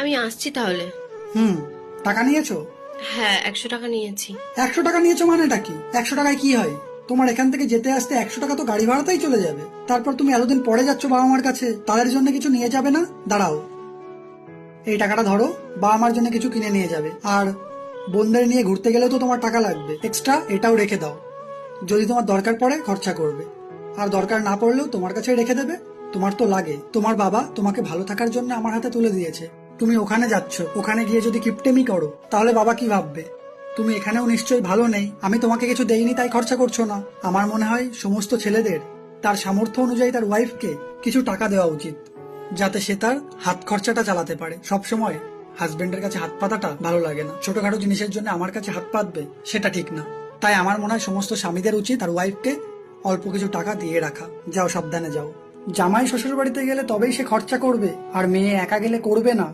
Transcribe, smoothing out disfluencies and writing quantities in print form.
আমি আসছি তাহলে। হুম, টাকা নিয়েছো? হ্যাঁ, 100 টাকা নিয়েছি। 100 টাকা নিয়েছো মানেটা কি? 100 টাকায় কি হয়? তোমার এখান থেকে যেতে আসতে 100 টাকা তো গাড়ি ভাড়াতেই চলে যাবে। তারপর তুমি এতদিন পরে যাচ্ছ বাবা মার কাছে, তাদের জন্য কিছু নিয়ে যাবে না? দাঁড়াও, এই টাকাটা ধরো, বাবা মার জন্য কিছু কিনে নিয়ে যাবে। আর বোনদের নিয়ে ঘুরতে গেলেও তো তোমার টাকা লাগবে, এক্সট্রা এটাও রেখে দাও। যদি তোমার দরকার পড়ে খরচা করবে, আর দরকার না পড়লেও তোমার কাছে রেখে দেবে। তোমার তো লাগে, তোমার বাবা তোমাকে ভালো থাকার জন্য আমার হাতে তুলে দিয়েছে। তুমি ওখানে যাচ্ছ, ওখানে গিয়ে যদি কিপটেমি করো তাহলে বাবা কি ভাববে? তুমি এখানেও নিশ্চয়ই ভালো নেই, আমি তোমাকে কিছু দেইনি তাই খরচা করছো না। আমার মনে হয় সমস্ত ছেলেদের তার সামর্থ্য অনুযায়ী তার ওয়াইফকে কিছু টাকা দেওয়া উচিত, যাতে সে তার হাত খরচাটা চালাতে পারে। সব সময় হাজবেন্ডের কাছে হাত পাতাটা ভালো লাগে না। ছোটখাটো জিনিসের জন্য আমার কাছে হাত পাতবে, সেটা ঠিক না। তাই আমার মনে হয় সমস্ত স্বামীদের উচিত তার ওয়াইফকে অল্প কিছু টাকা দিয়ে রাখা। যাও, সাবধানে যাও। জামাই শ্বশুর বাড়িতে গেলে তবেই সে খরচা করবে, আর মেয়ে একা গেলে করবে না।